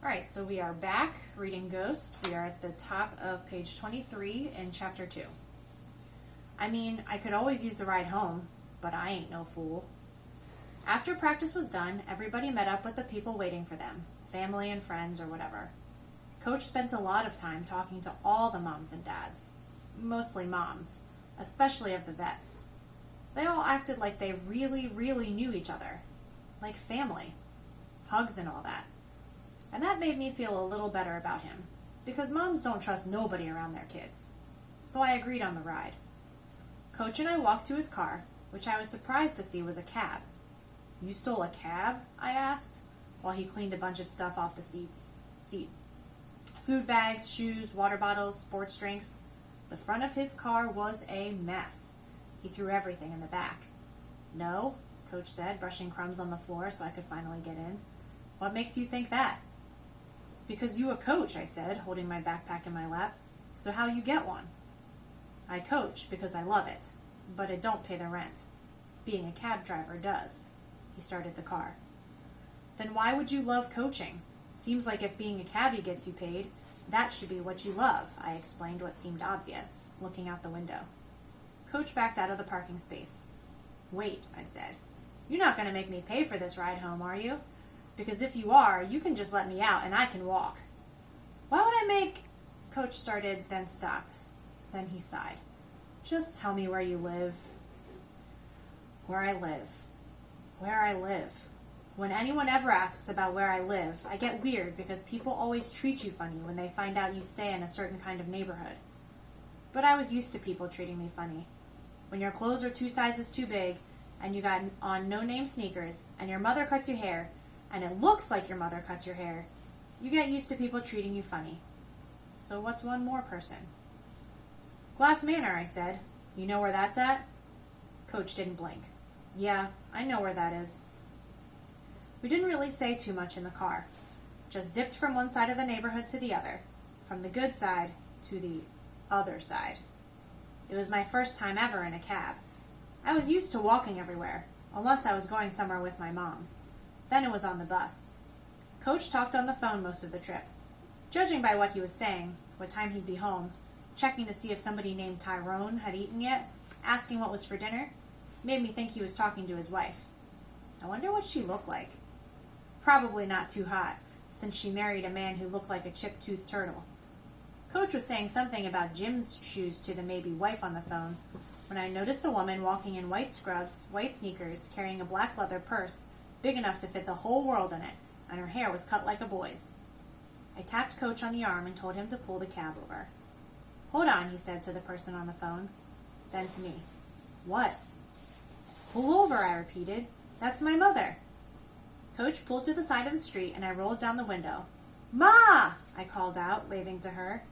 Alright, so we are back reading Ghost. We are at the top of page 23 in chapter 2. I mean, I could always use the ride home, but I ain't no fool. After practice was done, everybody met up with the people waiting for them, family and friends or whatever. Coach spent a lot of time talking to all the moms and dads, mostly moms, especially of the vets. They all acted like they really, really knew each other, like family, hugs and all that. And that made me feel a little better about him, because moms don't trust nobody around their kids. So I agreed on the ride. Coach and I walked to his car, which I was surprised to see was a cab. "You stole a cab?" I asked, while he cleaned a bunch of stuff off the seat. Food bags, shoes, water bottles, sports drinks. The front of his car was a mess. He threw everything in the back. "No," Coach said, brushing crumbs on the floor so I could finally get in. "What makes you think that?" "Because you a coach," I said, holding my backpack in my lap. "So how you get one?" "I coach because I love it, but it don't pay the rent. Being a cab driver does." He started the car. "Then why would you love coaching? Seems like if being a cabbie gets you paid, that should be what you love," I explained what seemed obvious, looking out the window. Coach backed out of the parking space. "Wait," I said. "You're not going to make me pay for this ride home, are you? Because if you are, you can just let me out and I can walk." "Why would I make—" Coach started, then stopped. Then he sighed. "Just tell me where you live." Where I live. Where I live. When anyone ever asks about where I live, I get weird because people always treat you funny when they find out you stay in a certain kind of neighborhood. But I was used to people treating me funny. When your clothes are 2 sizes too big, and you got on no-name sneakers, and your mother cuts your hair, and it looks like your mother cuts your hair, you get used to people treating you funny. So what's one more person? "Glass Manor," I said. "You know where that's at?" Coach didn't blink. "Yeah, I know where that is." We didn't really say too much in the car. Just zipped from one side of the neighborhood to the other, from the good side to the other side. It was my first time ever in a cab. I was used to walking everywhere, unless I was going somewhere with my mom. Then it was on the bus. Coach talked on the phone most of the trip. Judging by what he was saying, what time he'd be home, checking to see if somebody named Tyrone had eaten yet, asking what was for dinner, made me think he was talking to his wife. I wonder what she looked like. Probably not too hot, since she married a man who looked like a chip-toothed turtle. Coach was saying something about Jim's shoes to the maybe wife on the phone, when I noticed a woman walking in white scrubs, white sneakers, carrying a black leather purse, big enough to fit the whole world in it, and her hair was cut like a boy's. I tapped Coach on the arm and told him to pull the cab over. "Hold on," he said to the person on the phone. Then to me. "What?" "Pull over," I repeated. "That's my mother." Coach pulled to the side of the street and I rolled down the window. "Ma!" I called out, waving to her.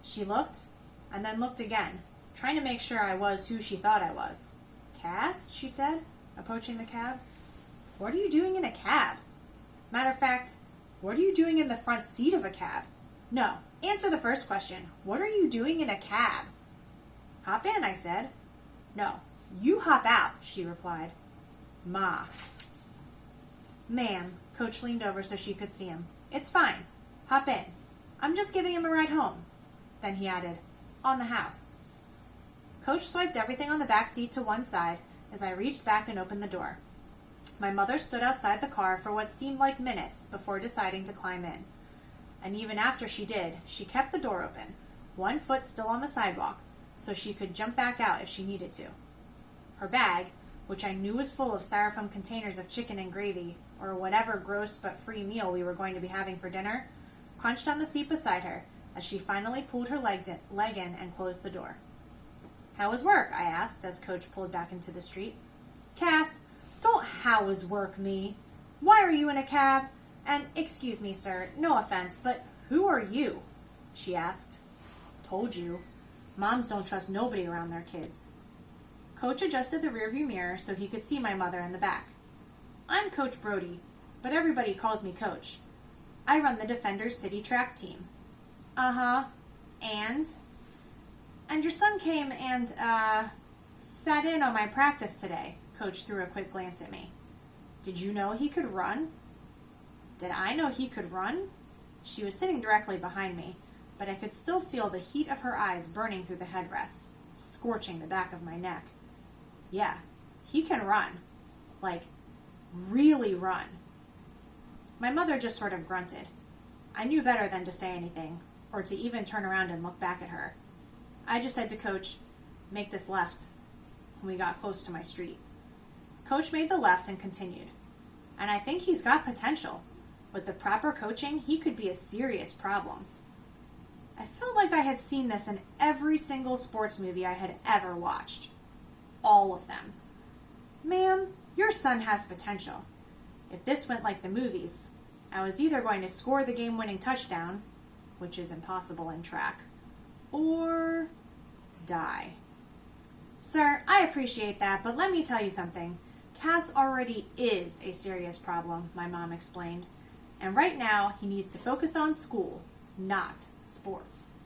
She looked, and then looked again, trying to make sure I was who she thought I was. "Cass?" she said, approaching the cab. "What are you doing in a cab? Matter of fact, what are you doing in the front seat of a cab? No, answer the first question. What are you doing in a cab?" "Hop in," I said. "No, you hop out," she replied. "Ma." "Ma'am," Coach leaned over so she could see him. "It's fine. Hop in. I'm just giving him a ride home." Then he added, "On the house." Coach swiped everything on the back seat to one side as I reached back and opened the door. My mother stood outside the car for what seemed like minutes before deciding to climb in. And even after she did, she kept the door open, one foot still on the sidewalk, so she could jump back out if she needed to. Her bag, which I knew was full of styrofoam containers of chicken and gravy, or whatever gross but free meal we were going to be having for dinner, crunched on the seat beside her as she finally pulled her leg in and closed the door. "How was work?" I asked as Coach pulled back into the street. "Cass, don't how was work me. Why are you in a cab? And, excuse me, sir, no offense, but who are you?" she asked. "Told you. Moms don't trust nobody around their kids." Coach adjusted the rearview mirror so he could see my mother in the back. "I'm Coach Brody, but everybody calls me Coach. I run the Defenders City track team." "Uh-huh. And?" "And your son came and, sat in on my practice today." Coach threw a quick glance at me. "Did you know he could run?" Did I know he could run? She was sitting directly behind me, but I could still feel the heat of her eyes burning through the headrest, scorching the back of my neck. Yeah, he can run. Like, really run. My mother just sort of grunted. I knew better than to say anything, or to even turn around and look back at her. I just said to Coach, "Make this left," when we got close to my street. Coach made the left and continued. And I think he's got potential. With the proper coaching, he could be a serious problem. I felt like I had seen this in every single sports movie I had ever watched. All of them. Ma'am, your son has potential. If this went like the movies, I was either going to score the game-winning touchdown, which is impossible in track, or die. Sir, I appreciate that, but let me tell you something. Cass already is a serious problem, my mom explained. And right now, he needs to focus on school, not sports.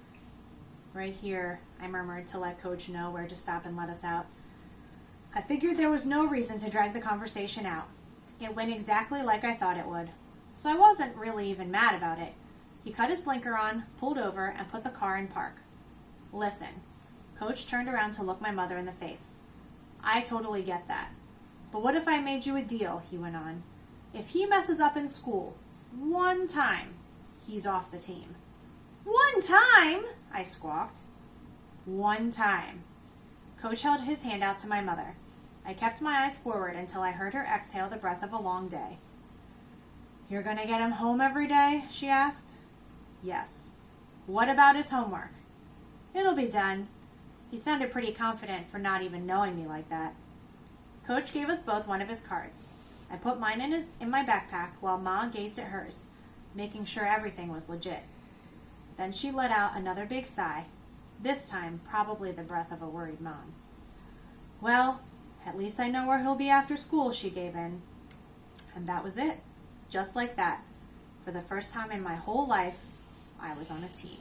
Right here, I murmured to let Coach know where to stop and let us out. I figured there was no reason to drag the conversation out. It went exactly like I thought it would. So I wasn't really even mad about it. He cut his blinker on, pulled over, and put the car in park. Listen, Coach turned around to look my mother in the face. I totally get that. But what if I made you a deal, he went on. If he messes up in school, one time, he's off the team. One time, I squawked. One time. Coach held his hand out to my mother. I kept my eyes forward until I heard her exhale the breath of a long day. You're going to get him home every day? She asked. Yes. What about his homework? It'll be done. He sounded pretty confident for not even knowing me like that. Coach gave us both one of his cards. I put mine in my backpack while Ma gazed at hers, making sure everything was legit. Then she let out another big sigh, this time probably the breath of a worried mom. Well, at least I know where he'll be after school, she gave in. And that was it. Just like that. For the first time in my whole life, I was on a team.